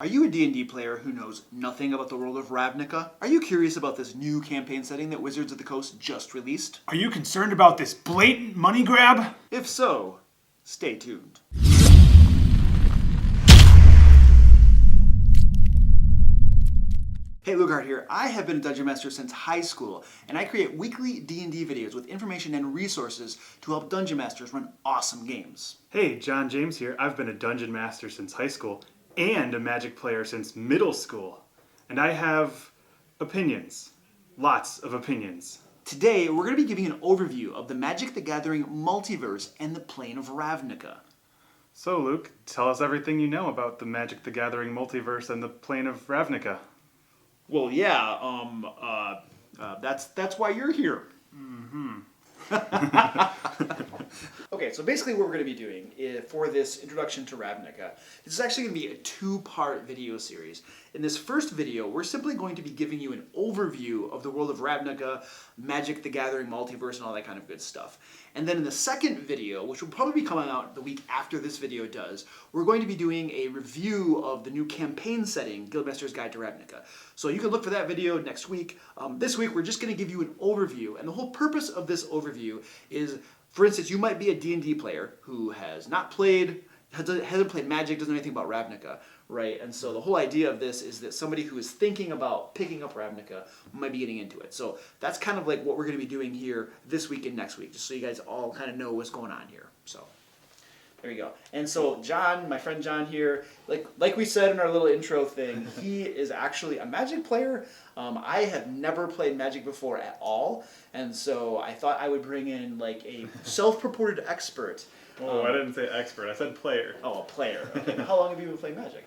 Are you a D&D player who knows nothing about the world of Ravnica? Are you curious about this new campaign setting that Wizards of the Coast just released? Are you concerned about this blatant money grab? If so, stay tuned. Hey, Lugard here. I have been a Dungeon Master since high school, and I create weekly D&D videos with information and resources to help Dungeon Masters run awesome games. Hey, John James here. I've been a Dungeon Master since high school and a Magic player since middle school. And I have opinions. Lots of opinions. Today, we're going to be giving an overview of the Magic the Gathering multiverse and the plane of Ravnica. So, Luke, tell us everything you know about the Magic the Gathering multiverse and the plane of Ravnica. Well, yeah, that's why you're here. Okay, so basically what we're going to be doing for this introduction to Ravnica, this is actually going to be a two-part video series. In this first video, we're simply going to be giving you an overview of the world of Ravnica, Magic the Gathering multiverse, and all that kind of good stuff. And then in the second video, which will probably be coming out the week after this video does, we're going to be doing a review of the new campaign setting, Guildmaster's Guide to Ravnica. So you can look for that video next week. This week, we're just going to give you an overview, and the whole purpose of this overview is, for instance, you might be a D&D player who has not played, hasn't played Magic, doesn't know anything about Ravnica, right? And so the whole idea of this is that somebody who is thinking about picking up Ravnica might be getting into it. So that's kind of like what we're going to be doing here this week and next week, just so you guys all kind of know what's going on here. So there you go. And so John, my friend John here, like we said in our little intro thing, he is actually a Magic player. I have never played Magic before at all, and so I thought I would bring in like a self-purported expert. Oh, I didn't say expert. I said player. Oh, a player. Okay. How long have you been playing Magic?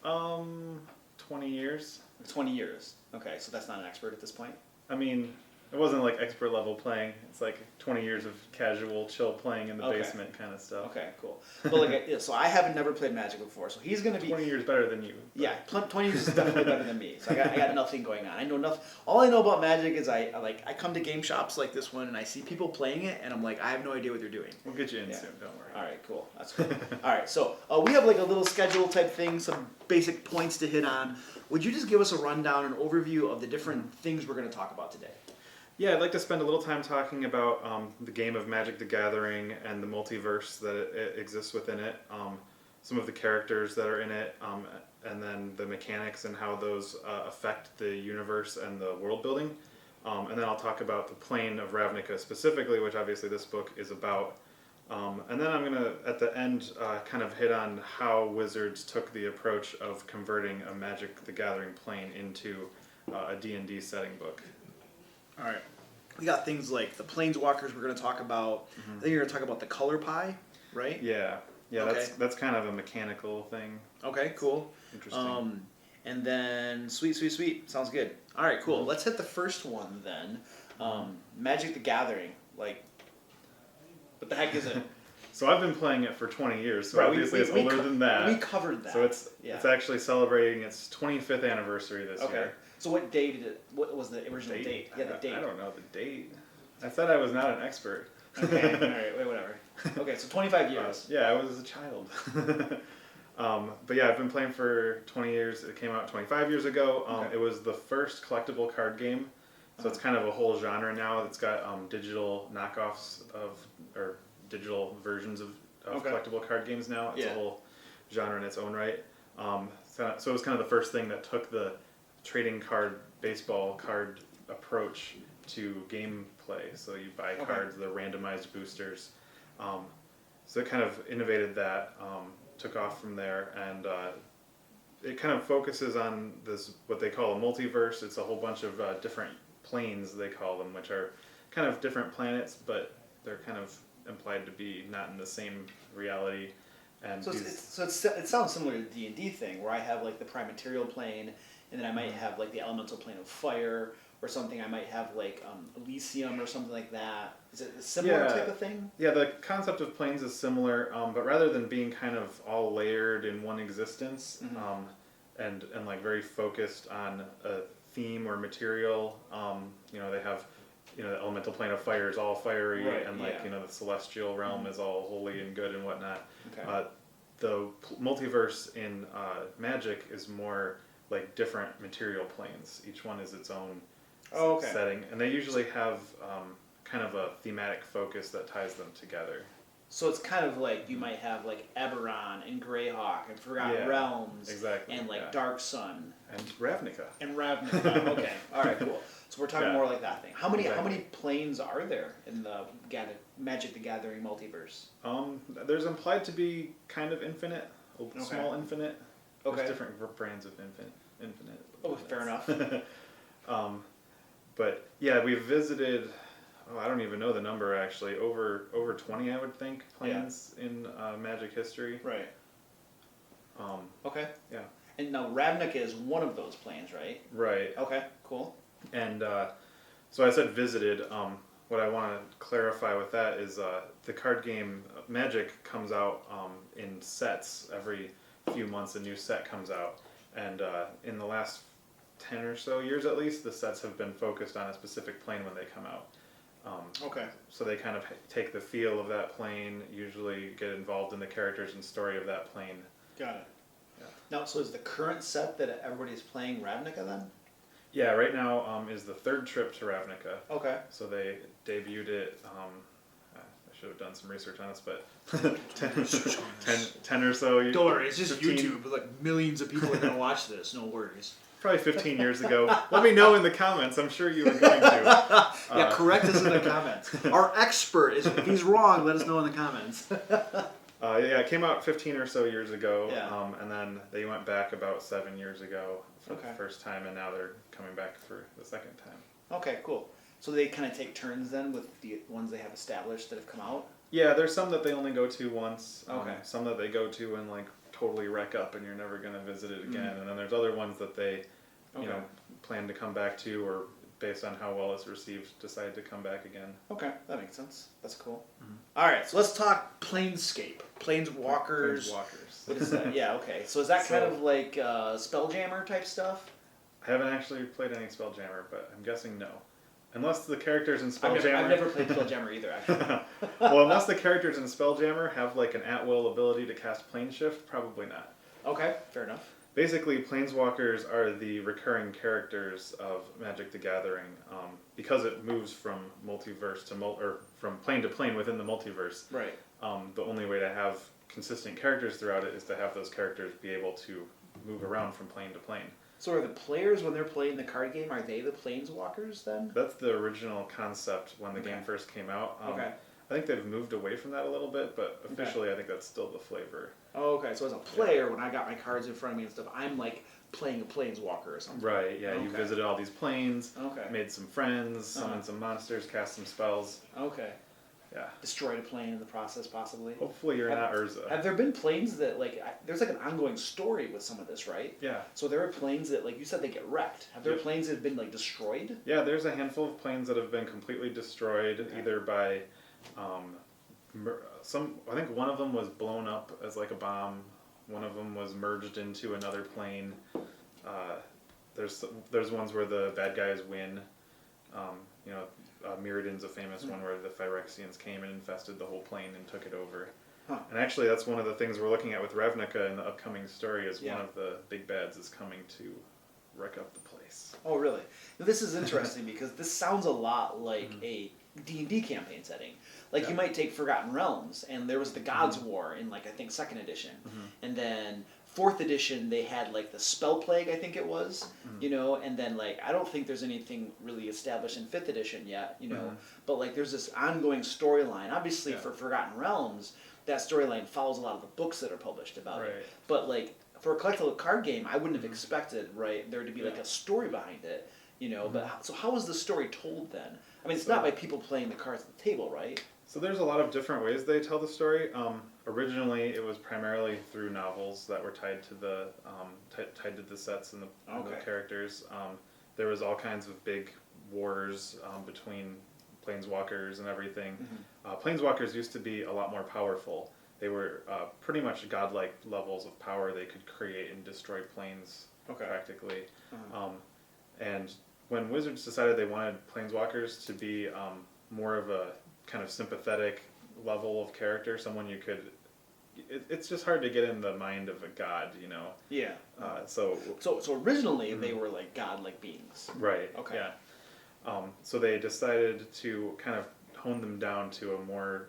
20 years. 20 years. Okay, so that's not an expert at this point? I mean, it wasn't like expert level playing. It's like 20 years of casual, chill playing in the basement kind of stuff. Okay, cool. But so I haven't never played Magic before, so he's going to be 20 years better than you. But. Yeah, 20 years is definitely better than me. So I got nothing going on. I know nothing. All I know about Magic is I come to game shops like this one and I see people playing it and I'm like, I have no idea what they're doing. We'll get you in soon. Don't worry. All right, cool. That's cool. All right, so we have like a little schedule type thing, some basic points to hit on. Would you just give us a rundown, an overview of the different things we're going to talk about today? Yeah, I'd like to spend a little time talking about the game of Magic the Gathering and the multiverse that it exists within it, some of the characters that are in it, and then the mechanics and how those affect the universe and the world building. And then I'll talk about the plane of Ravnica specifically, which obviously this book is about. And then I'm going to, at the end, kind of hit on how Wizards took the approach of converting a Magic the Gathering plane into a D&D setting book. All right. We got things like the Planeswalkers we're going to talk about. I think you're going to talk about the color pie, right? Yeah. Yeah, okay. That's kind of a mechanical thing. Okay, cool. Interesting. And then, sweet. Sounds good. All right, cool. Let's hit the first one then. Magic the Gathering. Like, what the heck is it? So I've been playing it for 20 years, so obviously it's older than that. We covered that. So it's actually celebrating its 25th anniversary this year. So what what was the original date? Yeah, the date. I don't know the date. I said I was not an expert. Okay, alright, wait, whatever. Okay, so 25 years. Yeah, I was a child. But yeah, I've been playing for 20 years. It came out 25 years ago. It was the first collectible card game. So it's kind of a whole genre now. It's got digital knockoffs or digital versions of collectible card games now. It's a whole genre in its own right. So it was kind of the first thing that took the trading card, baseball card approach to gameplay. So you buy cards, the randomized boosters. So it kind of innovated that, took off from there, and it kind of focuses on this, what they call a multiverse. It's a whole bunch of different planes, they call them, which are kind of different planets, but they're kind of implied to be not in the same reality. And so it sounds similar to the D&D thing, where I have like the prime material plane, and then I might have like the elemental plane of fire, or something. I might have like Elysium or something like that. Is it a similar type of thing? Yeah, the concept of planes is similar, but rather than being kind of all layered in one existence, and like very focused on a theme or material, they have, the elemental plane of fire is all fiery, and the celestial realm is all holy and good and whatnot. the multiverse in Magic is more like different material planes. Each one is its own setting, and they usually have kind of a thematic focus that ties them together. So it's kind of like you might have like Eberron and Greyhawk and Forgotten Realms, and like Dark Sun and Ravnica. Okay, all right, cool. So we're talking more like that thing. How many planes are there in the Magic the Gathering multiverse? There's implied to be kind of infinite, small infinite. There's different brands of infinite. Oh, fair enough. But yeah, we've visited. Oh, I don't even know the number actually. Over 20, I would think, planes in Magic history. Right. Okay. Yeah. And now Ravnica is one of those planes, right? Right. Okay. Cool. And so I said visited. What I want to clarify with that is the card game Magic comes out in sets. Every few months, a new set comes out, and in the last 10 or so years, at least, the sets have been focused on a specific plane when they come out. So they kind of take the feel of that plane, usually get involved in the characters and story of that plane. Got it. Yeah. Now, so is the current set that everybody's playing Ravnica then? Yeah, right now is the third trip to Ravnica. Okay. So they debuted it, I should have done some research on this, but 10 or so years. Don't worry, it's just 15, YouTube, like millions of people are going to watch this, no worries. Probably 15 years ago. Let me know in the comments. I'm sure you are going to. Yeah, correct us in the comments. Our expert, if he's wrong, let us know in the comments. Yeah, it came out 15 or so years ago, and then they went back about 7 years ago for the first time, and now they're coming back for the second time. Okay, cool. So they kind of take turns then with the ones they have established that have come out? Yeah, there's some that they only go to once. Okay. Some that they go to and like totally wreck up and you're never going to visit it again. And then there's other ones that they you know, plan to come back to, or based on how well it's received, decide to come back again. Okay, that makes sense. That's cool. All right, so let's talk Planescape. Planeswalkers. What is that? Yeah, okay. So is that kind of like Spelljammer type stuff? I haven't actually played any Spelljammer, but I'm guessing no. Unless the characters in Spelljammer... I've never played Spelljammer either, actually. Well, unless the characters in Spelljammer have like an at-will ability to cast Plane Shift, probably not. Okay, fair enough. Basically, Planeswalkers are the recurring characters of Magic the Gathering, because it moves from multiverse to or from plane to plane within the multiverse. Right. The only way to have consistent characters throughout it is to have those characters be able to move around from plane to plane. So are the players, when they're playing the card game, are they the Planeswalkers then? That's the original concept when the game first came out. I think they've moved away from that a little bit, but officially I think that's still the flavor. Oh, okay. So as a player, when I got my cards in front of me and stuff, I'm like playing a Planeswalker or something. Right, yeah. You visited all these planes, made some friends, summoned some monsters, cast some spells. Okay. Yeah. Destroyed a plane in the process, possibly. Hopefully you're not Urza. Have there been planes that, like, there's like an ongoing story with some of this, right? Yeah. So there are planes that, like you said, they get wrecked. Have there planes that have been, like, destroyed? Yeah, there's a handful of planes that have been completely destroyed, either by... I think one of them was blown up as like a bomb. One of them was merged into another plane. There's ones where the bad guys win. You know, Mirrodin's a famous one where the Phyrexians came and infested the whole plane and took it over. Huh. And actually, that's one of the things we're looking at with Ravnica in the upcoming story. Is one of the big bads is coming to wreck up the place. Oh, really? Now, this is interesting because this sounds a lot like a D&D campaign setting. Like you might take Forgotten Realms, and there was the Gods War in, like, I think 2nd edition, and then 4th edition they had like the Spell Plague, I think it was, you know, and then like I don't think there's anything really established in 5th edition yet, you know, but like there's this ongoing storyline. Obviously for Forgotten Realms, that storyline follows a lot of the books that are published about it. But like for a collectible card game, I wouldn't have expected there to be like a story behind it, you know. But so how was the story told then? I mean, it's not by people playing the cards at the table, right? So there's a lot of different ways they tell the story. Originally, it was primarily through novels that were tied to the tied to the sets and the characters. There was all kinds of big wars between planeswalkers and everything. Planeswalkers used to be a lot more powerful. They were pretty much godlike levels of power. They could create and destroy planes practically. And when Wizards decided they wanted planeswalkers to be more of a kind of sympathetic level of character, someone you could it's just hard to get in the mind of a god, you know. Yeah. So originally they were like godlike beings. right. Okay. Yeah. So they decided to kind of hone them down to a more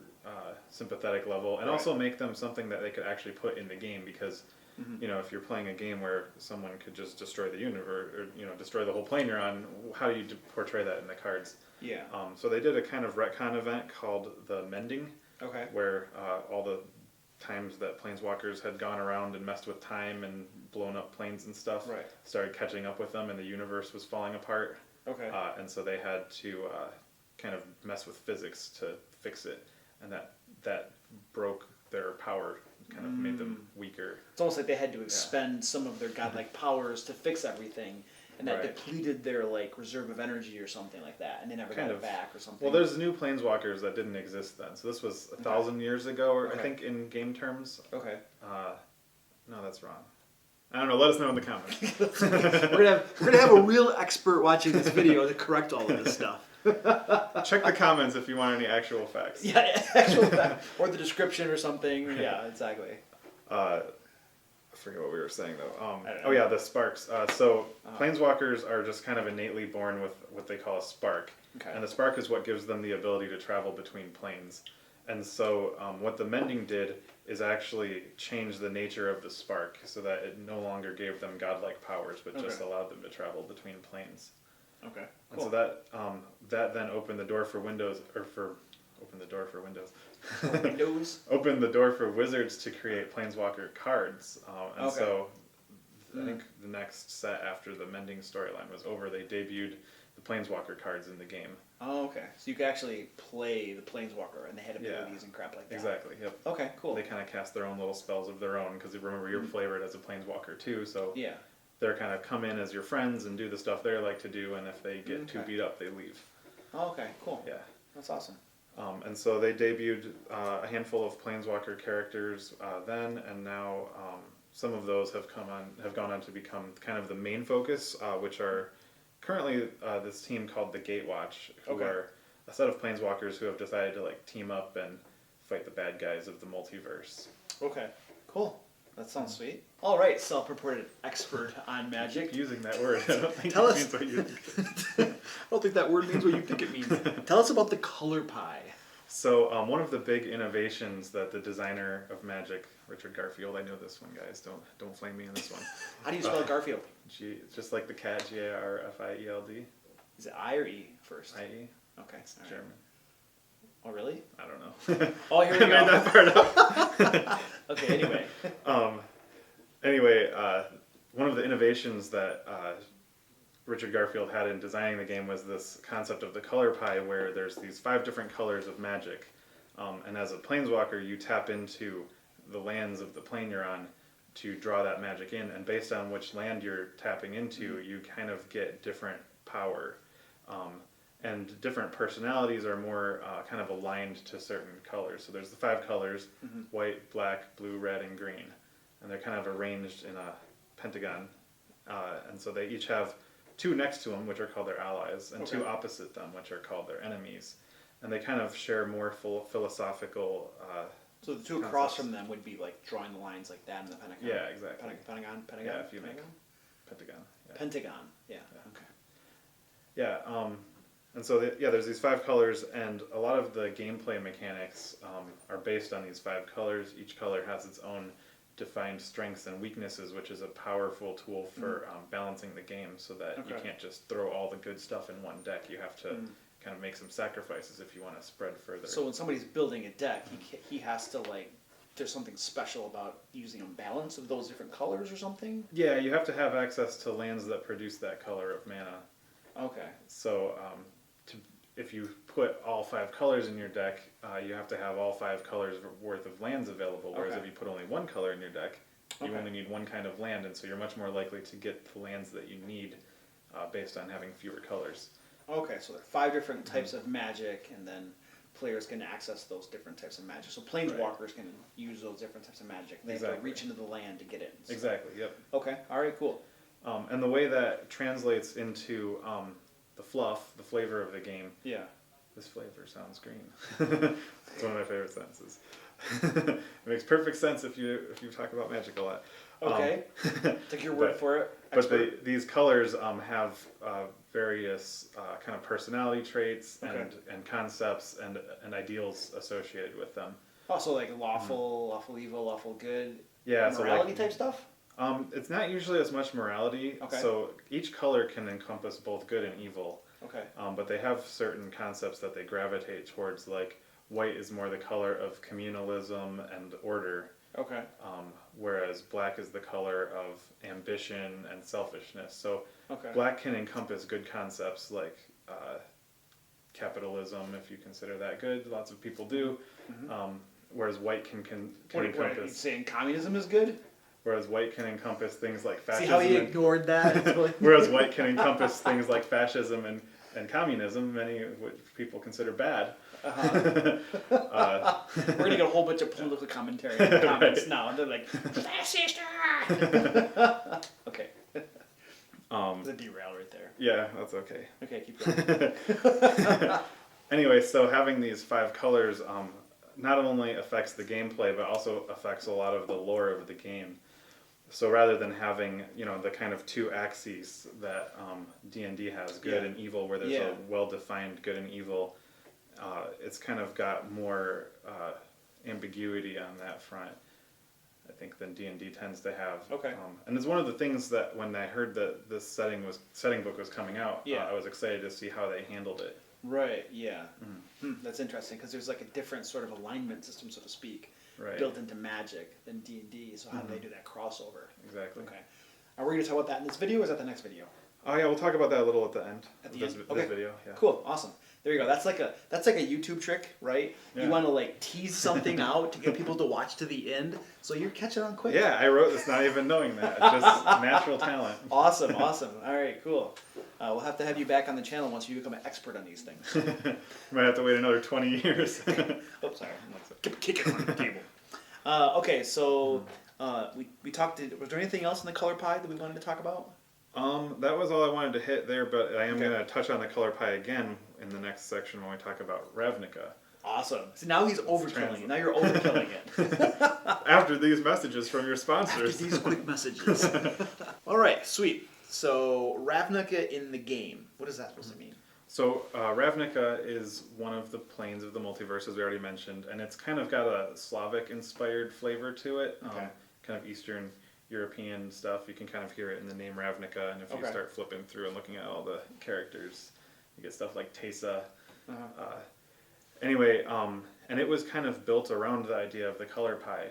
sympathetic level, and also make them something that they could actually put in the game, because you know, if you're playing a game where someone could just destroy the universe, or you know, destroy the whole plane you're on, how do you portray that in the cards? Yeah. So they did a kind of retcon event called the Mending, Okay. where all the times that Planeswalkers had gone around and messed with time and blown up planes and stuff started catching up with them, and the universe was falling apart. Okay. And so they had to kind of mess with physics to fix it, and that broke their power, kind of made them weaker. It's almost like they had to expend some of their godlike powers to fix everything, and that depleted their like reserve of energy or something like that, and they never got it back or something. Well, there's new Planeswalkers that didn't exist then, so this was 1,000 years ago, or I think in game terms. Okay. No, that's wrong. I don't know. Let us know in the comments. we're gonna have a real expert watching this video to correct all of this stuff. Check the comments if you want any actual facts. Yeah, actual fact, or the description or something. Yeah, exactly. I forget what we were saying though. Oh yeah, the sparks. So Planeswalkers are just kind of innately born with what they call a spark, and the spark is what gives them the ability to travel between planes. And so what the Mending did is actually change the nature of the spark, so that it no longer gave them godlike powers, but just allowed them to travel between planes. Okay. Cool. And so that then opened the door for Windows, opened the door for Windows. Windows. Opened the door for Wizards to create Planeswalker cards, and so I think the next set after the Mending storyline was over, they debuted the Planeswalker cards in the game. Oh, okay. So you could actually play the Planeswalker, and they had abilities and crap like that. Exactly. Yep. Okay. Cool. They kind of cast their own little spells of their own, because remember you're flavored as a Planeswalker too, so yeah. They're kind of come in as your friends and do the stuff they like to do, and if they get too beat up, they leave. Oh, okay, cool. Yeah. That's awesome. And so they debuted a handful of Planeswalker characters then, and now some of those have gone on to become kind of the main focus, which are currently this team called the Gatewatch, who are a set of Planeswalkers who have decided to like team up and fight the bad guys of the multiverse. Okay, cool. That sounds sweet. All right, self-purported expert on magic. Keep using that word. I don't think Tell it us. means what you I don't think that word means what you think it means. Tell us about the color pie. So one of the big innovations that the designer of Magic, Richard Garfield, I know this one, guys. Don't flame me on this one. How do you spell Garfield? Just like the cat, Garfield. Is it I or E first? I-E. Okay. It's All right. German. Oh, really? I don't know. Oh, here we I made go. that part up. Okay, anyway. Anyway, one of the innovations that Richard Garfield had in designing the game was this concept of the color pie, where there's these 5 different colors of magic. And as a Planeswalker, you tap into the lands of the plane you're on to draw that magic in, and based on which land you're tapping into, you kind of get different power. And different personalities are more kind of aligned to certain colors. So there's the 5 colors, white, black, blue, red, and green. And they're kind of arranged in a pentagon. And so they each have 2 next to them, which are called their allies, and 2 opposite them, which are called their enemies. And they kind of share more philosophical So the 2 across from them would be like drawing the lines like that in the pentagon. Yeah, exactly. Pentagon. Yeah, if you make pentagon. Yeah. Pentagon. Yeah. Okay. Yeah. And so there's these 5 colors, and a lot of the gameplay mechanics are based on these 5 colors. Each color has its own defined strengths and weaknesses, which is a powerful tool for balancing the game, so that you can't just throw all the good stuff in one deck. You have to kind of make some sacrifices if you want to spread further. So when somebody's building a deck, he has to like, there's something special about using a balance of those different colors or something? Yeah, you have to have access to lands that produce that color of mana. Okay. So if you put all 5 colors in your deck, you have to have all 5 colors worth of lands available, whereas if you put only 1 color in your deck, you only need 1 kind of land, and so you're much more likely to get the lands that you need based on having fewer colors. Okay, so there are 5 different types of magic, and then players can access those different types of magic. So Planeswalkers can use those different types of magic. They have to reach into the land to get it. So. Exactly, yep. Okay, alright, cool. And the way that translates into the fluff, the flavor of the game, This flavor sounds green. It's one of my favorite sentences. It makes perfect sense if you talk about magic a lot. Okay. Take your word for it. But these colors have various kind of personality traits and concepts and ideals associated with them. Also, like lawful evil, lawful good. Yeah, morality so type stuff. It's not usually as much morality. Okay. So each color can encompass both good and evil. Okay. But they have certain concepts that they gravitate towards, like white is more the color of communalism and order. Okay. Whereas black is the color of ambition and selfishness. So Okay. black can encompass good concepts like capitalism, if you consider that good. Lots of people do. Whereas white can What are you encompass. saying? Communism is good? Whereas white can encompass things like fascism. See how he ignored that? Whereas white can encompass things like fascism and communism, many of which people consider bad. We're gonna get a whole bunch of political commentary in the comments now, and they're like, "Fascist!" Okay. The derail right there. Yeah, that's okay. Okay, keep going. Anyway, so having these 5 colors not only affects the gameplay, but also affects a lot of the lore of the game. So rather than having, the kind of 2 axes that D&D has, good and evil, where there's a well-defined good and evil, it's kind of got more ambiguity on that front, I think, than D&D tends to have. Okay. And it's one of the things that when I heard that this setting book was coming out, I was excited to see how they handled it. Right. Yeah. That's interesting because there's like a different sort of alignment system, so to speak, built into Magic than D&D. So how do they do that crossover? Exactly. Okay. Are we going to talk about that in this video, or is that the next video? Oh yeah, we'll talk about that a little at the end. At the this, end? this Okay. video. Yeah. Cool. Awesome. There you go. That's like a YouTube trick, right? Yeah. You want to like tease something out to get people to watch to the end, so you're catching on quick. Yeah, I wrote this not even knowing that. It's just natural talent. Awesome. All right. Cool. We'll have to have you back on the channel once you become an expert on these things. Might have to wait another 20 years. Oops, sorry. Kick it on the table. Okay, so we talked. Was there anything else in the color pie that we wanted to talk about? That was all I wanted to hit there, but I am going to touch on the color pie again in the next section when we talk about Ravnica. Awesome. So now he's overkilling it. Now you're overkilling it. After these messages from your sponsors. After these quick messages. All right, sweet. So Ravnica in the game. What is that supposed to mean? So Ravnica is one of the planes of the multiverse, as we already mentioned, and it's kind of got a Slavic-inspired flavor to it, kind of Eastern European stuff. You can kind of hear it in the name Ravnica, and if you start flipping through and looking at all the characters, you get stuff like Teysa. Anyway, and it was kind of built around the idea of the color pie,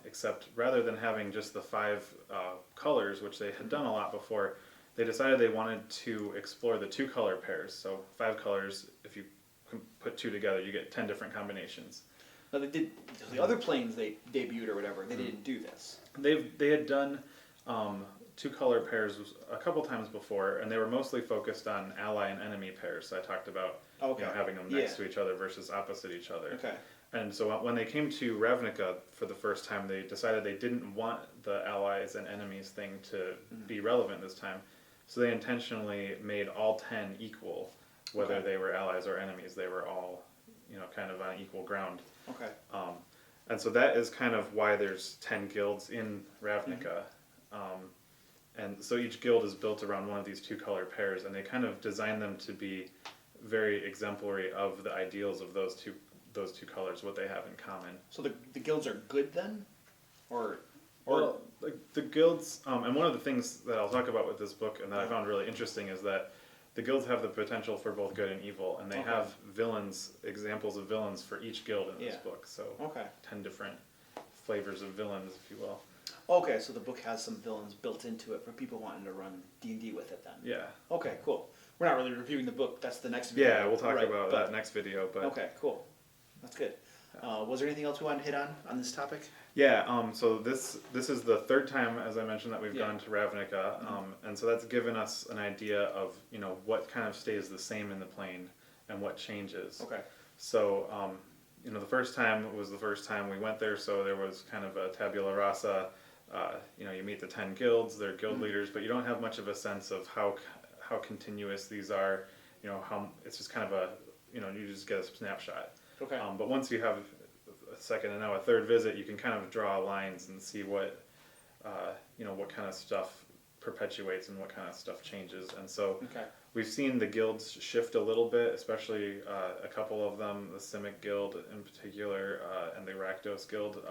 except rather than having just the 5 colors, which they had done a lot before, they decided they wanted to explore the 2 color pairs. So 5 colors, if you put 2 together, you get 10 different combinations. Now they did the other planes they debuted or whatever. They didn't do this. They had done 2 color pairs a couple times before, and they were mostly focused on ally and enemy pairs. So I talked about having them next to each other versus opposite each other. Okay. And so when they came to Ravnica for the first time, they decided they didn't want the allies and enemies thing to be relevant this time. So they intentionally made all 10 equal, whether they were allies or enemies. They were all, kind of on equal ground. Okay. And so that is kind of why there's 10 guilds in Ravnica. And so each guild is built around one of these 2 color pairs, and they kind of design them to be very exemplary of the ideals of those two colors, what they have in common. So the guilds are good then, or well, the guilds, and one of the things that I'll talk about with this book and that I found really interesting is that the guilds have the potential for both good and evil, and they have examples of villains for each guild in this book. So 10 different flavors of villains, if you will. Okay, so the book has some villains built into it for people wanting to run D&D with it then. Yeah. Okay, cool. We're not really reviewing the book. That's the next video. Yeah, we'll talk about that next video. But okay, cool. That's good. Was there anything else we wanted to hit on this topic? Yeah, so this is the 3rd time, as I mentioned, that we've gone to Ravnica, and so that's given us an idea of, what kind of stays the same in the plane and what changes. Okay. So, the first time was the first time we went there, so there was kind of a tabula rasa. You meet the 10 guilds, they're guild leaders, but you don't have much of a sense of how continuous these are. How it's just kind of you just get a snapshot. Okay. But once you have a second and now a third visit, you can kind of draw lines and see what what kind of stuff perpetuates and what kind of stuff changes. And so we've seen the guilds shift a little bit, especially a couple of them, the Simic Guild in particular, and the Rakdos Guild,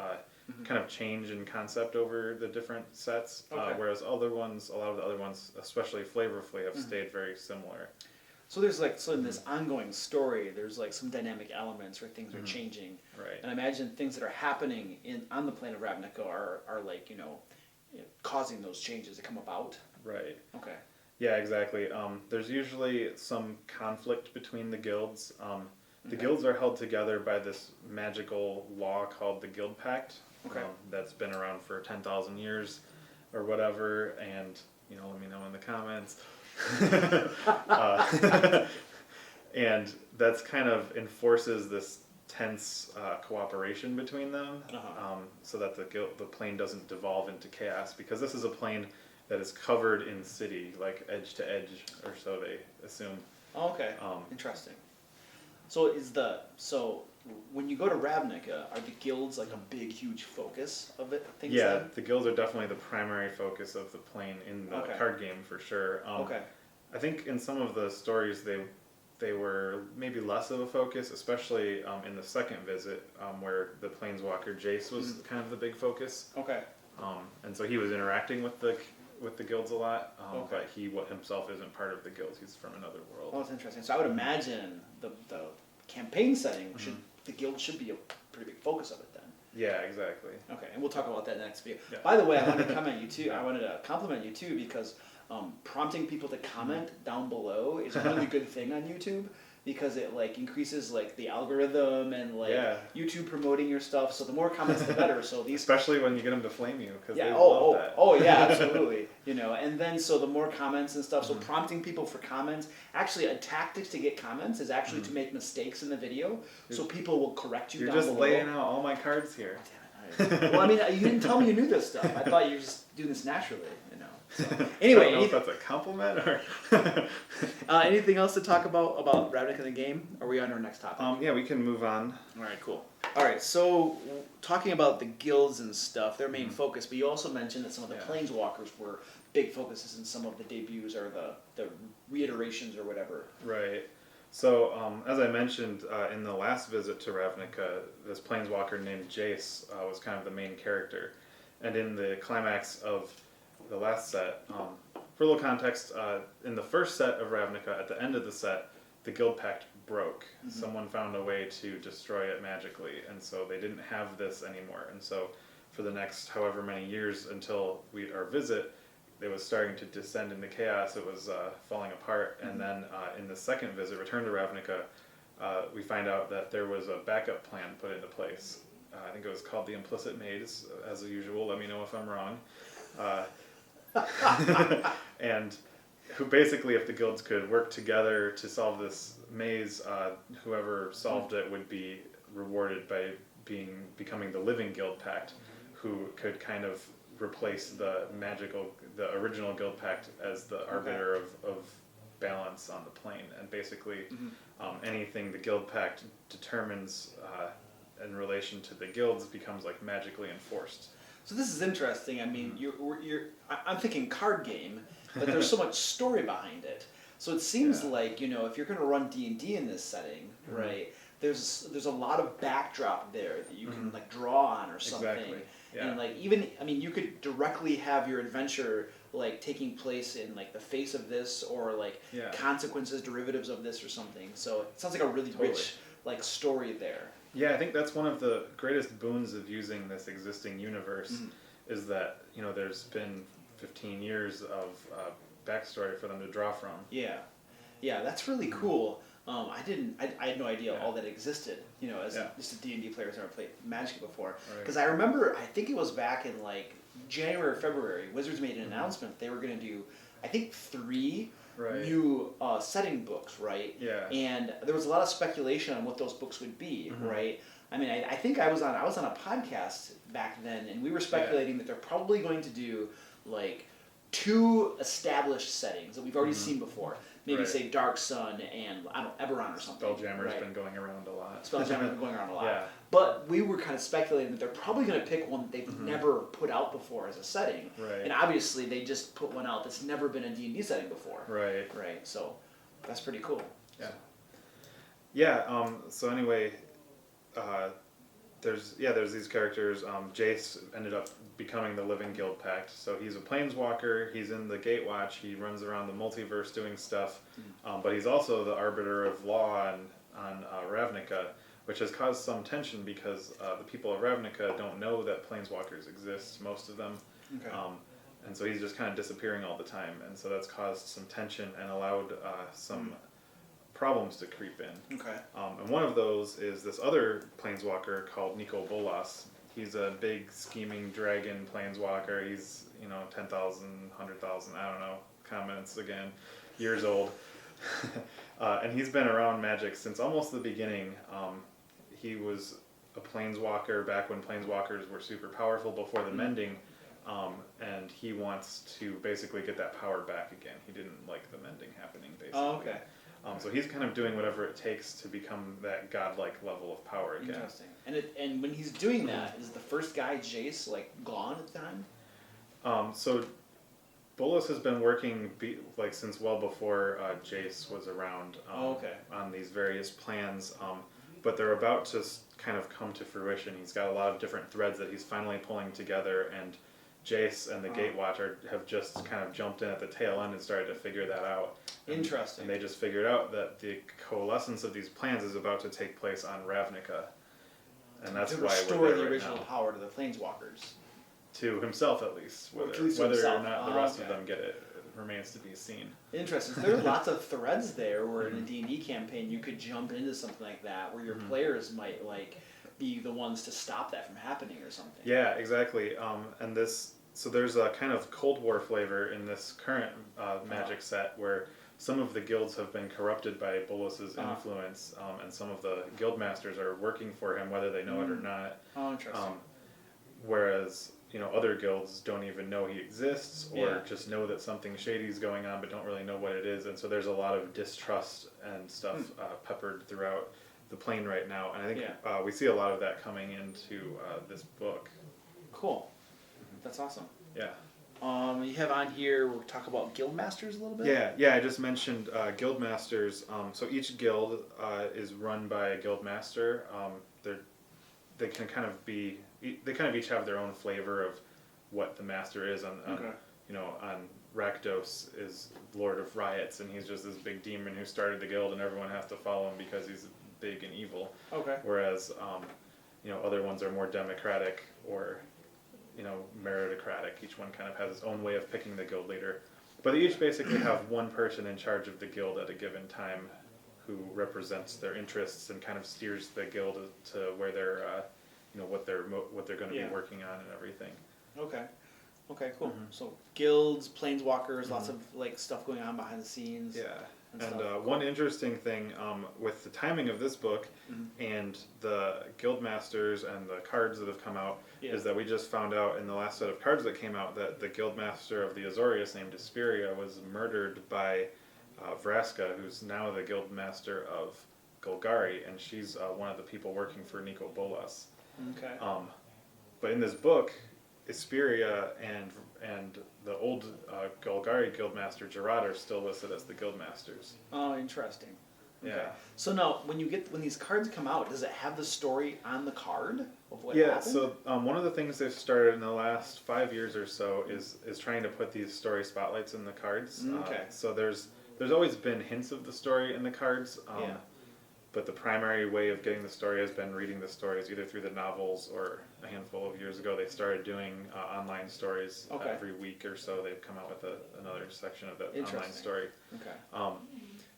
kind of change in concept over the different sets, whereas a lot of the other ones, especially flavorfully, have stayed very similar. So there's in this ongoing story, there's like some dynamic elements where things are changing. Right. And I imagine things that are happening on the plane of Ravnica are like, causing those changes to come about. Right. Okay. Yeah, exactly. There's usually some conflict between the guilds. The guilds are held together by this magical law called the Guild Pact. That's been around for 10,000 years or whatever, and let me know in the comments. And that's kind of enforces this tense cooperation between them, so that the plane doesn't devolve into chaos, because this is a plane that is covered in city, like edge to edge, or so they assume. Oh, okay. Interesting. So when you go to Ravnica, are the guilds like a big, huge focus of it? The guilds are definitely the primary focus of the plane in the card game for sure. I think in some of the stories they were maybe less of a focus, especially in the second visit, where the Planeswalker Jace was kind of the big focus. Okay. And so he was interacting with the guilds a lot, but he himself isn't part of the guilds. He's from another world. Oh, that's interesting. So I would imagine the campaign setting the guild should be a pretty big focus of it then. Yeah, exactly. Okay, and we'll talk about that in the next video. Yeah. By the way, I wanted to comment you too. I wanted to compliment you too, because prompting people to comment down below is a really good thing on YouTube, because it increases the algorithm and YouTube promoting your stuff. So the more comments, the better. So these, especially when you get them to flame you, because they love that. Oh yeah, absolutely. And then so the more comments and stuff. So prompting people for comments. Actually, a tactic to get comments is actually to make mistakes in the video, so people will correct you. You're down just below. laying out all my cards here. Well, I mean, you didn't tell me you knew this stuff. I thought you were just doing this naturally, So, anyway, I don't know if that's a compliment or. Anything else to talk about Ravnica the game? Are we on our next topic? Yeah, we can move on. All right, cool. All right, so talking about the guilds and stuff, their main focus, but you also mentioned that some of the Planeswalkers were big focuses in some of the debuts or the reiterations or whatever. Right. So, as I mentioned in the last visit to Ravnica, this Planeswalker named Jace was kind of the main character. And in the climax of the last set, for a little context, in the first set of Ravnica, at the end of the set, the Guild Pact broke. Someone found a way to destroy it magically, and so they didn't have this anymore. And so for the next however many years until our visit, it was starting to descend into chaos. It was falling apart. And then in the second visit, Return to Ravnica, we find out that there was a backup plan put into place. I think it was called the Implicit Maze, as usual. Let me know if I'm wrong. And who basically, if the guilds could work together to solve this maze, whoever solved it would be rewarded by becoming the living Guild Pact, who could kind of replace the original Guild Pact as the arbiter of balance on the plane. And basically, anything the Guild Pact determines in relation to the guilds becomes magically enforced. So this is interesting. I mean, I'm thinking card game, but there's so much story behind it. So it seems like, if you're going to run D&D in this setting, right, there's a lot of backdrop there that you can draw on or something. Exactly. Yeah. And you could directly have your adventure taking place in the face of this, or consequences, derivatives of this or something. So it sounds like a really rich story there. Yeah, I think that's one of the greatest boons of using this existing universe, is that there's been 15 years of backstory for them to draw from. Yeah, that's really cool. I had no idea all that existed. As just a D&D player who's never played Magic before, because I remember I think it was back in January or February, Wizards made an announcement they were going to do, I think 3 new setting books, right? Yeah. And there was a lot of speculation on what those books would be, right? I mean, I think I was on a podcast back then, and we were speculating that they're probably going to do two established settings that we've already seen before. Maybe Right. say Dark Sun and I don't know, Eberron or something. Spelljammer's been going around a lot. Spelljammer's been going around a lot. Yeah. But we were kind of speculating that they're probably going to pick one that they've never put out before as a setting. Right. And obviously they just put one out that's never been a D&D setting before. Right. Right. So that's pretty cool. Yeah. Yeah. So anyway, there's these characters. Jace ended up becoming the Living Guild Pact. So he's a Planeswalker. He's in the Gatewatch. He runs around the multiverse doing stuff. But he's also the arbiter of law on Ravnica, which has caused some tension because the people of Ravnica don't know that Planeswalkers exist. Most of them. Okay. And so he's just kind of disappearing all the time, and so that's caused some tension and allowed some problems to creep in. Okay. And one of those is this other planeswalker called Bolas. He's a big scheming dragon planeswalker. He's 10,000, 100,000, I don't know, comments again, years old. And he's been around Magic since almost the beginning. He was a planeswalker back when planeswalkers were super powerful before the mending. And he wants to basically get that power back again. He didn't like the mending happening, basically. Oh, okay. So he's kind of doing whatever it takes to become that godlike level of power again. Interesting. And when he's doing that, is the first guy Jace gone at the time? So Bolas has been working since well before Jace was around on these various plans, but they're about to kind of come to fruition. He's got a lot of different threads that he's finally pulling together, and Jace and the Gatewatch have just kind of jumped in at the tail end and started to figure that out. Interesting. And they just figured out that the coalescence of these plans is about to take place on Ravnica. And that's to why restore we're there the right original now. power to the Planeswalkers. To himself, at least. Well, Whether, at least to whether or himself. not the rest of them get it remains to be seen. Interesting. So there are lots of threads there where in a D&D campaign you could jump into something like that where your players might be the ones to stop that from happening or something. Yeah, exactly. So there's a kind of Cold War flavor in this current Magic set where some of the guilds have been corrupted by Bolas's influence, and some of the Guildmasters are working for him whether they know it or not. Oh, interesting. Whereas other guilds don't even know he exists, or just know that something shady is going on but don't really know what it is, and so there's a lot of distrust and stuff peppered throughout the plane right now, and I think we see a lot of that coming into this book. Cool. That's awesome. Yeah. You have on here, we'll talk about Guildmasters a little bit? Yeah, I just mentioned Guildmasters. So each guild is run by a Guildmaster. They kind of each have their own flavor of what the master is. On Rakdos is Lord of Riots, and he's just this big demon who started the guild, and everyone has to follow him because he's big and evil. Okay. Whereas other ones are more democratic or meritocratic. Each one kind of has its own way of picking the guild leader. But they each basically have one person in charge of the guild at a given time who represents their interests and kind of steers the guild to where they're, what they're going to be working on and everything. Okay. Okay, cool. So guilds, planeswalkers, lots of stuff going on behind the scenes. Yeah. And one interesting thing with the timing of this book and the Guildmasters and the cards that have come out is that we just found out in the last set of cards that came out that the Guildmaster of the Azorius named Isperia was murdered by Vraska, who's now the Guildmaster of Golgari, and she's one of the people working for Bolas. Okay. But in this book, Isperia and the old Golgari Guildmaster Gerard are still listed as the Guildmasters. Oh, interesting. Okay. Yeah. So now, when these cards come out, does it have the story on the card of what happened? So one of the things they've started in the last 5 years or so is trying to put these story spotlights in the cards. Okay. So there's always been hints of the story in the cards. But the primary way of getting the story has been reading the stories, either through the novels or a handful of years ago they started doing online stories. Every week or so they've come out with another section of that online story. Okay.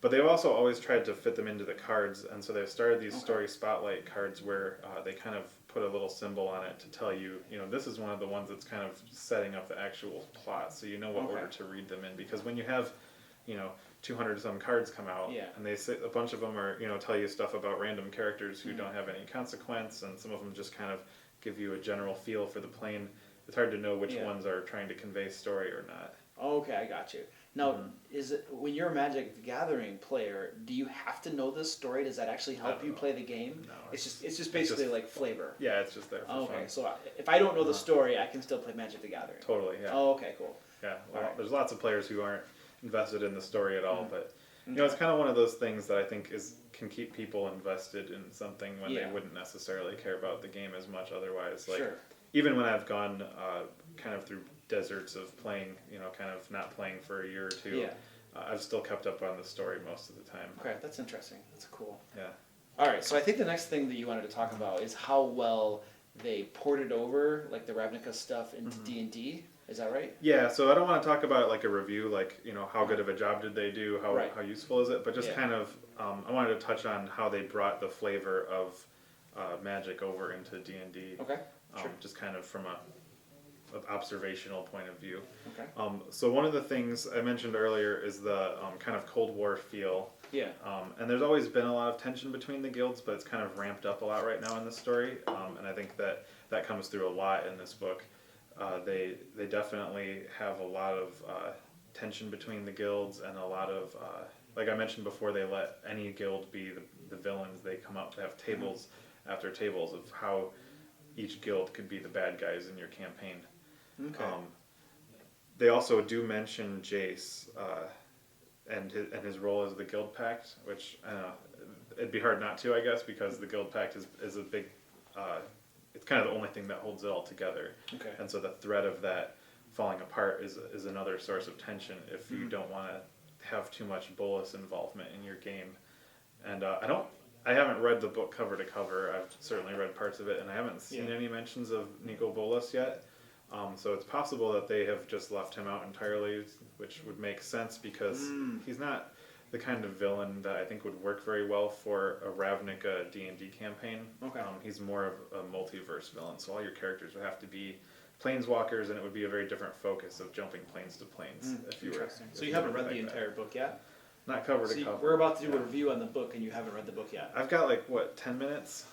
But they've also always tried to fit them into the cards, and so they've started these story spotlight cards where they kind of put a little symbol on it to tell you, this is one of the ones that's kind of setting up the actual plot, so you know what order to read them in. Because when you have, 200 some cards come out, and they say a bunch of them are, tell you stuff about random characters who don't have any consequence, and some of them just kind of give you a general feel for the plane. It's hard to know which ones are trying to convey story or not. Okay, I got you. Now, is it when you're a Magic the Gathering player, do you have to know this story? Does that actually help you play the game? No, it's just basically like flavor. Yeah, it's just there for Okay, fun. so if I don't know the story, I can still play Magic the Gathering. Totally, yeah. Oh, okay, cool. Yeah, well, Alright. there's lots of players who aren't invested in the story at all, but you know, it's kind of one of those things that I think can keep people invested in something when they wouldn't necessarily care about the game as much otherwise. Like, Sure. even when I've gone kind of through deserts of playing, you know, kind of not playing for a year or two, I've still kept up on the story most of the time. Okay, that's interesting. That's cool. Yeah. All right, so I think the next thing that you wanted to talk about is how well they ported over like the Ravnica stuff into D&D. Is that right? Yeah, so I don't want to talk about like a review, like, you know, how good of a job did they do, how useful is it, but just kind of, I wanted to touch on how they brought the flavor of Magic over into D&D. Okay, sure. Just kind of from a observational point of view. Okay. So one of the things I mentioned earlier is the kind of Cold War feel. Yeah. And there's always been a lot of tension between the guilds, but it's kind of ramped up a lot right now in this story. And I think that comes through a lot in this book. They definitely have a lot of tension between the guilds and a lot of, like I mentioned before, they let any guild be the villains. They come up to have tables after tables of how each guild could be the bad guys in your campaign. Okay. They also do mention Jace and his role as the Guild Pact, which I don't know, it'd be hard not to, I guess, because the Guild Pact is a big, it's kind of the only thing that holds it all together. Okay. And so the threat of that falling apart is another source of tension if you don't want to have too much Bolas involvement in your game. And I haven't read the book cover to cover. I've certainly read parts of it, and I haven't seen any mentions of Nico Bolas yet. So it's possible that they have just left him out entirely, which would make sense because he's not the kind of villain that I think would work very well for a Ravnica D&D campaign. Okay. He's more of a multiverse villain, so all your characters would have to be Planeswalkers, and it would be a very different focus of jumping planes to planes. If you were, So you haven't read the entire book yet? Not cover to cover. We're about to do a review on the book, and you haven't read the book yet. I've got like, what, 10 minutes?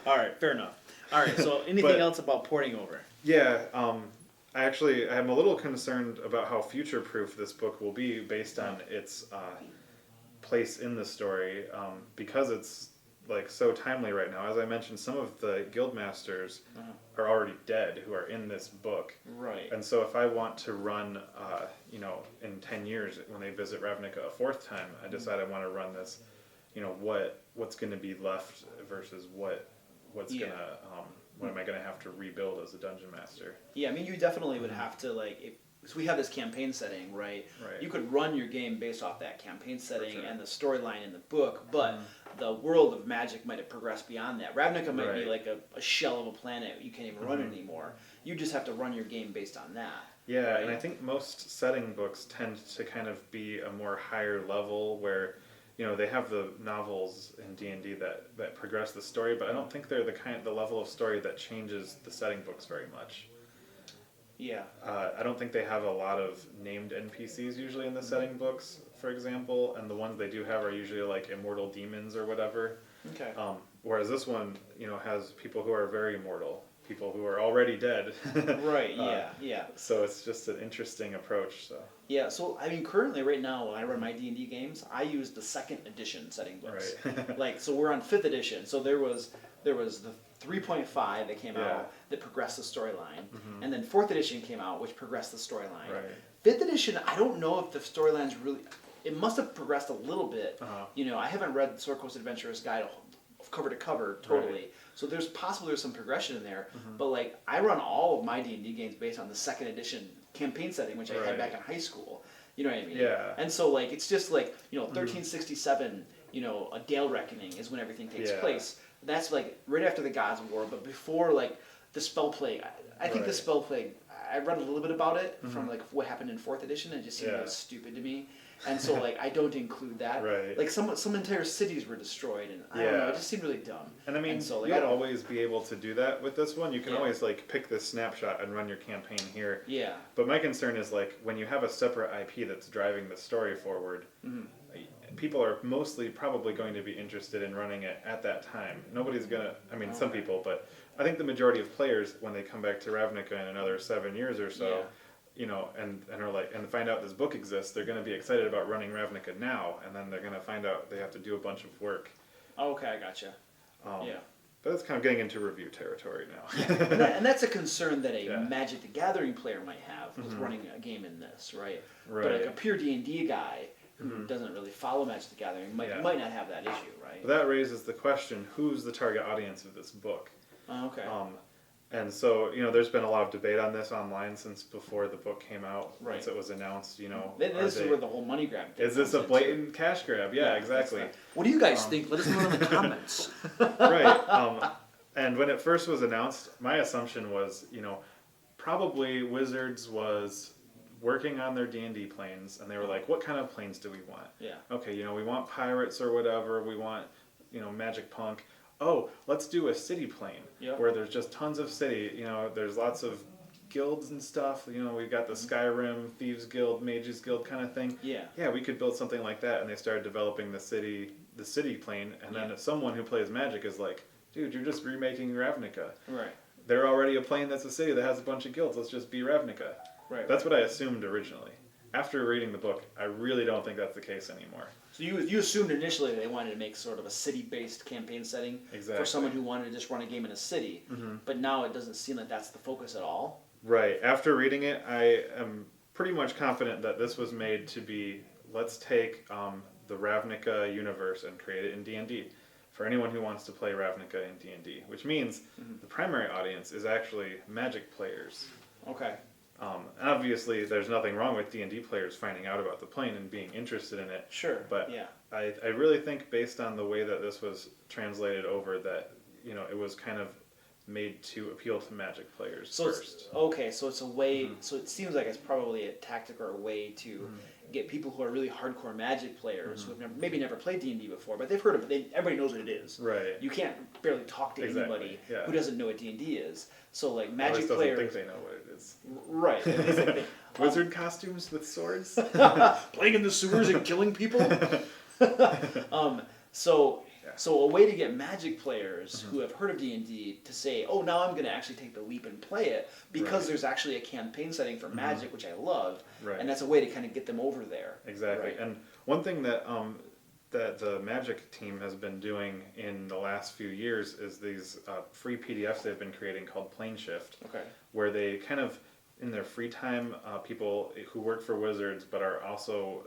All right, fair enough. All right, so anything else about porting over? Yeah, I'm a little concerned about how future-proof this book will be based on its place in the story, because it's like so timely right now. As I mentioned, some of the Guildmasters are already dead who are in this book. Right. And so if I want to run, in 10 years when they visit Ravnica a fourth time, I decide I want to run this, what's going to be left versus what's gonna what am I gonna have to rebuild as a dungeon master? Yeah, I mean, you definitely would have to because we have this campaign setting, right? Right. You could run your game based off that campaign setting sure. and the storyline in the book, but the world of Magic might have progressed beyond that. Ravnica might be like a shell of a planet you can't even run anymore. You just have to run your game based on that. Yeah, right? and I think most setting books tend to kind of be a more higher level where, they have the novels in D&D that progress the story, but I don't think they're the level of story that changes the setting books very much. Yeah. I don't think they have a lot of named NPCs usually in the setting books, for example, and the ones they do have are usually like immortal demons or whatever. Okay. Whereas this one, has people who are very immortal, people who are already dead. Right, yeah. So it's just an interesting approach. So. Yeah, so I mean, currently, right now, when I run my D&D games, I use the 2nd edition setting books. Right. So we're on 5th edition. So there was the 3.5 that came out that progressed the storyline, and then 4th edition came out, which progressed the storyline. Right. 5th edition, I don't know if the storyline's really. It must have progressed a little bit. I haven't read Sword Coast Adventurers Guide cover to cover totally. Right. So there's some progression in there, but I run all of my D&D games based on the 2nd edition campaign setting, which I had back in high school. You know what I mean? Yeah. And so it's just 1367, a Dale Reckoning is when everything takes place. That's right after the Gods War, but before the Spell Plague. I think the Spell Plague, I read a little bit about it from what happened in 4th edition, and it just seemed really stupid to me. And so I don't include that. Right. Some entire cities were destroyed, and I don't know, it just seemed really dumb. And I mean, so, you'll always be able to do that with this one. You can always pick this snapshot and run your campaign here. Yeah. But my concern is when you have a separate IP that's driving the story forward, people are mostly probably going to be interested in running it at that time. Nobody's gonna. I mean, some people, but I think the majority of players, when they come back to Ravnica in another 7 years or so, you know, and are like, and find out this book exists, they're going to be excited about running Ravnica now, and then they're going to find out they have to do a bunch of work. Okay, I gotcha. Yeah. But it's kind of getting into review territory now. And that's a concern that a Magic the Gathering player might have with running a game in this, right? Right. But like a pure D&D guy who doesn't really follow Magic the Gathering might not have that issue, right? But that raises the question, who's the target audience of this book? Okay. And so, you know, there's been a lot of debate on this online since before the book came out. Right. Once it was announced, you know. This is where the whole money grab thing is this a blatant cash grab? Yeah, exactly. What do you guys think? Let us know in the comments. Right. And when it first was announced, my assumption was, you know, probably Wizards was working on their D&D planes, and they were like, what kind of planes do we want? Yeah. Okay, you know, we want pirates or whatever. We want, you know, magic punk. Oh, let's do a city plane where there's just tons of city. You know, there's lots of guilds and stuff. You know, we've got the Skyrim Thieves Guild, Mages Guild kind of thing. Yeah. Yeah, we could build something like that. And they started developing the city plane. And then someone who plays Magic is like, dude, you're just remaking Ravnica. Right. They're already a plane that's a city that has a bunch of guilds. Let's just be Ravnica. Right. That's what I assumed originally. After reading the book, I really don't think that's the case anymore. So you assumed initially that they wanted to make sort of a city-based campaign setting for someone who wanted to just run a game in a city, but now it doesn't seem like that's the focus at all. Right. After reading it, I am pretty much confident that this was made to be, let's take the Ravnica universe and create it in D&D for anyone who wants to play Ravnica in D&D, which means the primary audience is actually Magic players. Okay. Obviously, there's nothing wrong with D&D players finding out about the plane and being interested in it. Sure. But I really think based on the way that this was translated over that, you know, it was kind of made to appeal to Magic players first. So it's a way, so it seems like it's probably a tactic or a way to get people who are really hardcore Magic players who have maybe never played D&D before, but they've heard of it. Everybody knows what it is. Right. You can't barely talk to anybody who doesn't know what D&D is. So like Magic players think they know what it is. Right. Wizard costumes with swords? Playing in the sewers and killing people? So a way to get Magic players who have heard of D&D to say, oh, now I'm going to actually take the leap and play it because there's actually a campaign setting for Magic, which I love, and that's a way to kind of get them over there. Exactly. Right. And one thing that that the Magic team has been doing in the last few years is these free PDFs they've been creating called Planeshift, where they kind of, in their free time, people who work for Wizards but are also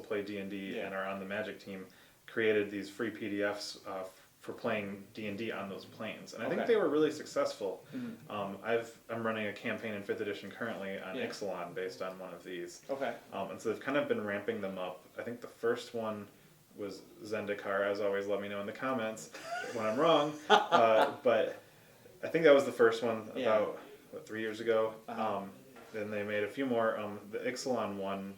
play D&D and are on the Magic team, created these free PDFs for playing D&D on those planes, and I think they were really successful. I'm running a campaign in 5th edition currently on Ixalan based on one of these. And so they've kind of been ramping them up. I think the first one was Zendikar. As always, let me know in the comments when I'm wrong. But I think that was the first one about 3 years ago. Then they made a few more. The Ixalan one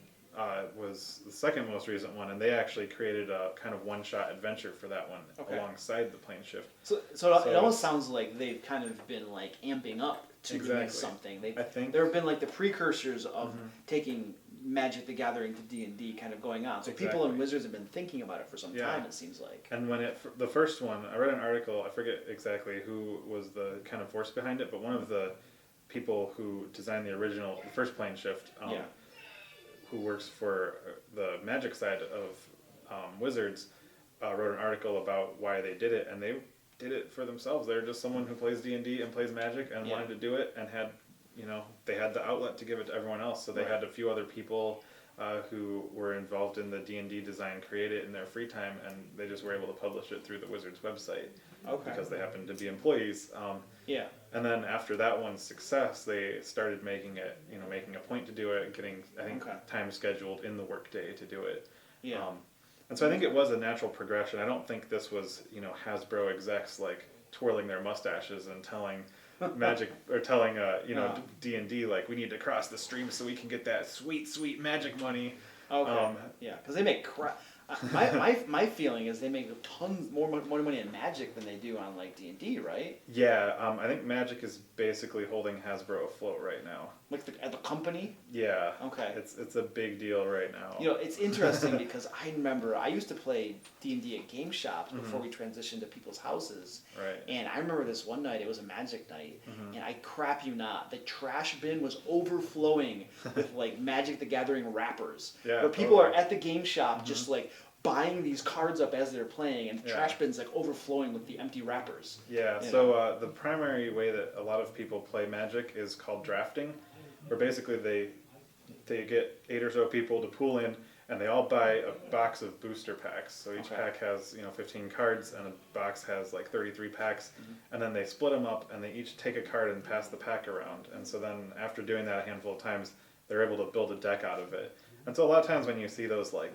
was the second most recent one, and they actually created a kind of one-shot adventure for that one alongside the Planeshift. So it almost sounds like they've kind of been like amping up to release something. I think there have been like the precursors of taking Magic the Gathering to D&D kind of going on. So people in Wizards have been thinking about it for some time, it seems like. And when the first one, I read an article, I forget exactly who was the kind of force behind it, but one of the people who designed the first Planeshift, who works for the Magic side of Wizards, wrote an article about why they did it, and they did it for themselves. They're just someone who plays D&D and plays Magic and wanted to do it, and had, you know, they had the outlet to give it to everyone else. So they had a few other people who were involved in the D&D design create it in their free time, and they just were able to publish it through the Wizards website because they happened to be employees. And then after that one's success, they started making a point to do it, getting, I think, time scheduled in the workday to do it. And so I think it was a natural progression. I don't think this was, you know, Hasbro execs like twirling their mustaches and telling Magic or telling D&D like, we need to cross the stream so we can get that sweet Magic money. Because they make crap. My feeling is they make tons more money in Magic than they do on like D&D, right? Yeah, I think Magic is basically holding Hasbro afloat right now. Like the company? Yeah. Okay. It's a big deal right now. You know, it's interesting because I remember I used to play D&D at game shops before we transitioned to people's houses. Right. And I remember this one night, it was a Magic night, and I crap you not, the trash bin was overflowing with like Magic the Gathering wrappers. Yeah, where people totally. are at the game shop just like buying these cards up as they're playing, and the trash bin's like overflowing with the empty wrappers. Yeah, You so the primary way that a lot of people play Magic is called drafting, where basically they get 8 or so people to pool in, and they all buy a box of booster packs. So each pack has 15 cards, and a box has like 33 packs, and then they split them up, and they each take a card and pass the pack around. And so then after doing that a handful of times, they're able to build a deck out of it. And so a lot of times when you see those like,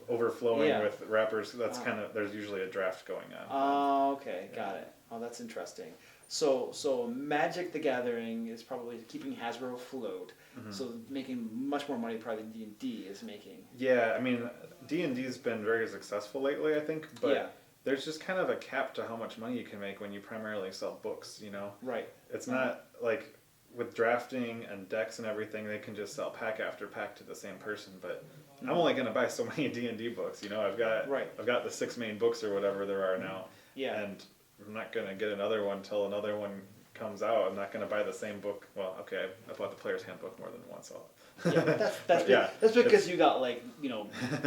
overflowing with wrappers, that's kind of, there's usually a draft going on. Oh, okay, got it. Oh, that's interesting. So Magic the Gathering is probably keeping Hasbro afloat. So making much more money probably than D&D is making. Yeah, I mean, D&D's been very successful lately, I think, but there's just kind of a cap to how much money you can make when you primarily sell books, Right. It's not like with drafting and decks and everything, they can just sell pack after pack to the same person, but I'm only going to buy so many D&D books, I've got the 6 main books or whatever there are now. Yeah. And I'm not going to get another one till another one comes out. I'm not going to buy the same book. Well, okay, I bought the Player's Handbook more than once. So. Yeah, but that's because you got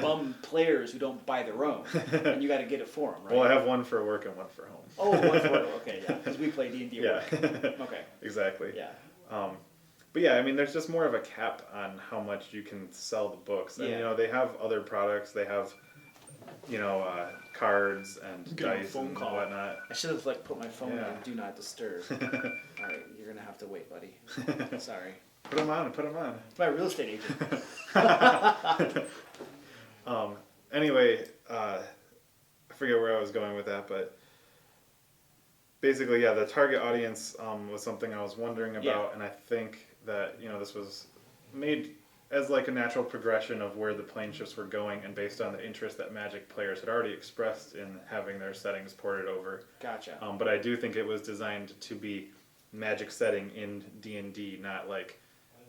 bum players who don't buy their own, and you got to get it for them, right? Well, I have one for work and one for home. Oh, one for okay, yeah, because we play D&D at work. Okay. Exactly. Yeah. But yeah, I mean, there's just more of a cap on how much you can sell the books. And, they have other products. They have, cards and dice and whatnot. I should have put my phone in Do Not Disturb. All right, you're going to have to wait, buddy. Sorry. Put them on. It's my real estate agent. Anyway, I forget where I was going with that, but basically, the target audience was something I was wondering about, and I think that this was made as a natural progression of where the plane shifts were going, and based on the interest that Magic players had already expressed in having their settings ported over. Gotcha. But I do think it was designed to be Magic setting in D&D, not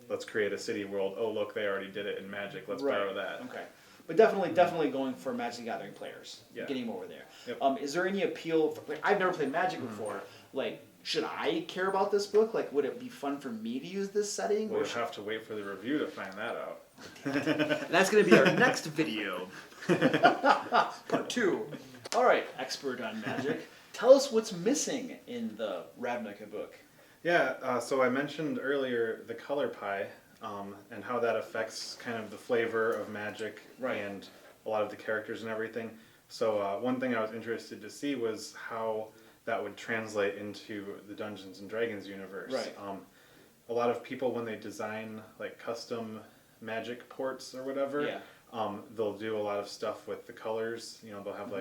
let's create a city world. Oh, look, they already did it in Magic. Let's borrow that. Okay. But definitely going for Magic the Gathering players. Yeah. Getting them over there. Yep. Is there any appeal? I've never played Magic before. Should I care about this book? Would it be fun for me to use this setting? We'll have to wait for the review to find that out. That's going to be our next video. Part 2. All right, expert on Magic. Tell us what's missing in the Ravnica book. Yeah, so I mentioned earlier the color pie and how that affects kind of the flavor of Magic and a lot of the characters and everything. So one thing I was interested to see was how that would translate into the Dungeons and Dragons universe. Right. A lot of people, when they design custom Magic ports or whatever, they'll do a lot of stuff with the colors. They'll have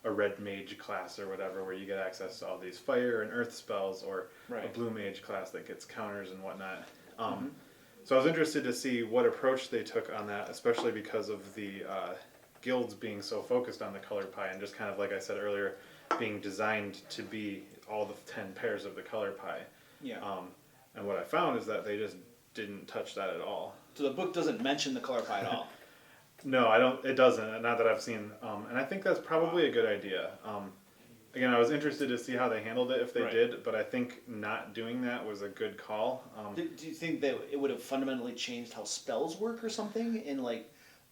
a red mage class or whatever where you get access to all these fire and earth spells, or a blue mage class that gets counters and whatnot. So I was interested to see what approach they took on that, especially because of the guilds being so focused on the color pie and just kind of, like I said earlier, being designed to be all the 10 pairs of the color pie. Yeah. And what I found is that they just didn't touch that at all. So the book doesn't mention the color pie at all? No, I don't. It doesn't. Not that I've seen. And I think that's probably a good idea. Again, I was interested to see how they handled it if they did, but I think not doing that was a good call. Do you think that it would have fundamentally changed how spells work or something in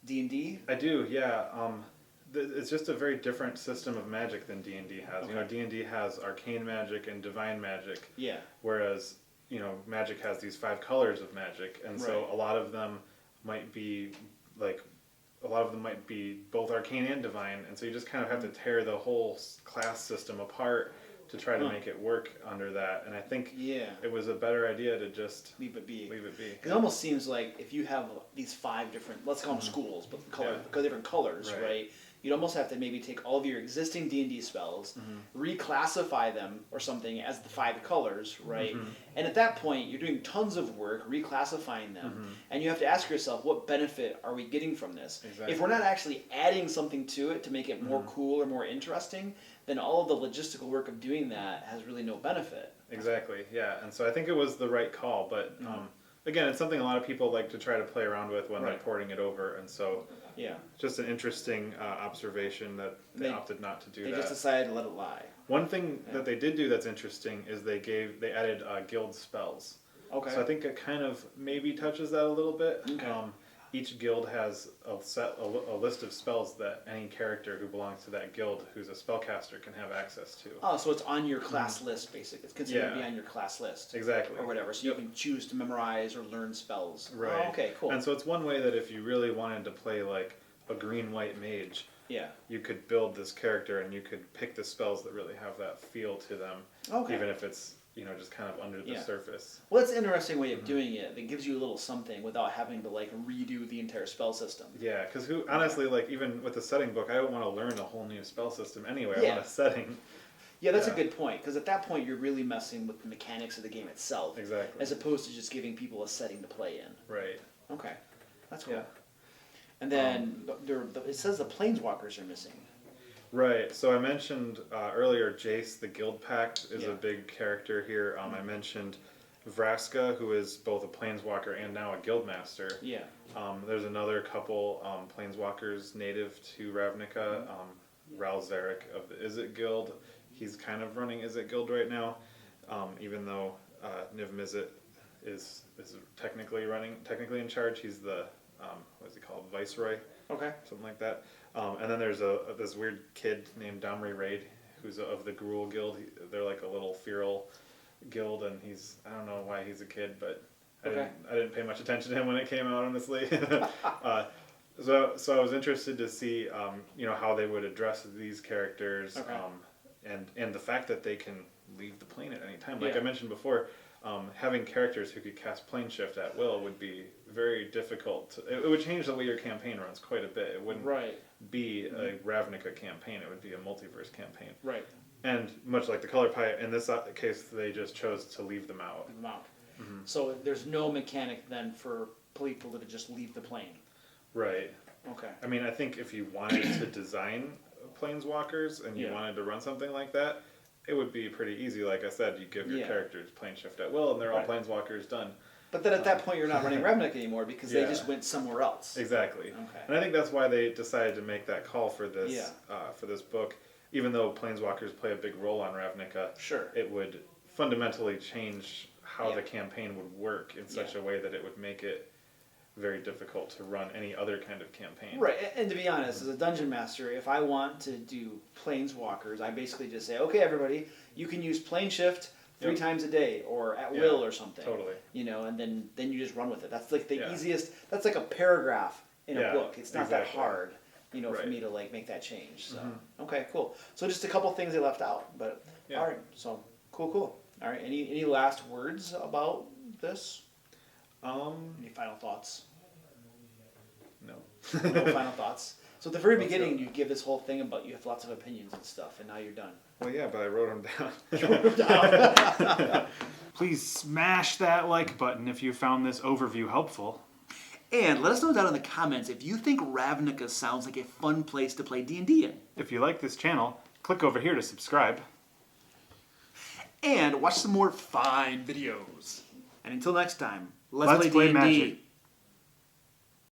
D&D? I do, yeah. It's just a very different system of magic than D&D has. Okay. D&D has arcane magic and divine magic. Yeah. Whereas, Magic has these 5 colors of magic, and so a lot of them might be both arcane and divine, and so you just kind of have to tear the whole class system apart to try to make it work under that. And I think it was a better idea to just leave it be. It almost seems like if you have these 5 different, let's call them schools, but different colors, right? you'd almost have to maybe take all of your existing D&D spells, reclassify them or something as the 5 colors, right? And at that point, you're doing tons of work reclassifying them, and you have to ask yourself, what benefit are we getting from this? Exactly. If we're not actually adding something to it to make it more cool or more interesting, then all of the logistical work of doing that has really no benefit. Exactly, yeah. And so I think it was the right call, but again, it's something a lot of people like to try to play around with when they're porting it over, and so just an interesting observation that they opted not to do that. They just decided to let it lie. One thing that they did do that's interesting is they added guild spells. Okay. So I think it kind of maybe touches that a little bit. Okay. Each guild has a list of spells that any character who belongs to that guild who's a spellcaster can have access to. Oh, so it's on your class list, basically. It's considered to be on your class list. Exactly. Or whatever. So you can choose to memorize or learn spells. Right. Oh, okay, cool. And so it's one way that if you really wanted to play like a green-white mage, you could build this character and you could pick the spells that really have that feel to them, even if it's just kind of under the surface. Well, that's an interesting way of doing it. That gives you a little something without having to like redo the entire spell system. Yeah, because honestly, like even with the setting book, I don't want to learn a whole new spell system anyway. I want a setting. Yeah, that's a good point, because at that point you're really messing with the mechanics of the game itself. Exactly. As opposed to just giving people a setting to play in. Right. Okay, that's cool. Yeah. And then it says the Planeswalkers are missing. Right. So I mentioned earlier Jace, the Guild Pact, is a big character here. I mentioned Vraska, who is both a Planeswalker and now a Guildmaster. Yeah. There's another couple Planeswalkers native to Ravnica. Ral Zarek of the Izzet Guild. He's kind of running Izzet Guild right now, even though Niv Mizzet is technically in charge. He's the what is he called, Viceroy? Okay. Something like that. And then there's this weird kid named Domri Raid, who's of the Gruul Guild. They're like a little feral guild, and I don't know why he's a kid, but I didn't pay much attention to him when it came out, honestly. So I was interested to see how they would address these characters, and the fact that they can leave the plane at any time. Like I mentioned before, having characters who could cast plane shift at will would be very difficult. It would change the way your campaign runs quite a bit. It wouldn't be a Ravnica campaign. It would be a multiverse campaign. Right. And much like the Color Pie, in this case, they just chose to leave them out. So there's no mechanic then for people to just leave the plane. Right. Okay. I mean, I think if you wanted to design Planeswalkers and you wanted to run something like that, it would be pretty easy. Like I said, you give your characters plane shift at will, and they're all Planeswalkers done. But then at that point, you're not running Ravnica anymore because they just went somewhere else. Exactly. Okay. And I think that's why they decided to make that call for this book. Even though Planeswalkers play a big role on Ravnica, it would fundamentally change how the campaign would work in such a way that it would make it very difficult to run any other kind of campaign. Right, and to be honest, as a dungeon master, if I want to do Planeswalkers, I basically just say, okay, everybody, you can use plane shift 3 times a day or at will or something. Totally. And then you just run with it. That's like the easiest. That's like a paragraph in a book. It's not that hard, for me to like make that change. So okay, cool. So just a couple things they left out, but all right. So cool. All right. Any last words about this? Any final thoughts? No. No final thoughts. So at the very beginning, you give this whole thing about you have lots of opinions and stuff, and now you're done. Well, yeah, but I wrote them down. You wrote them down. Please smash that like button if you found this overview helpful. And let us know down in the comments if you think Ravnica sounds like a fun place to play D&D in. If you like this channel, click over here to subscribe. And watch some more fine videos. And until next time, let's play D&D. Magic.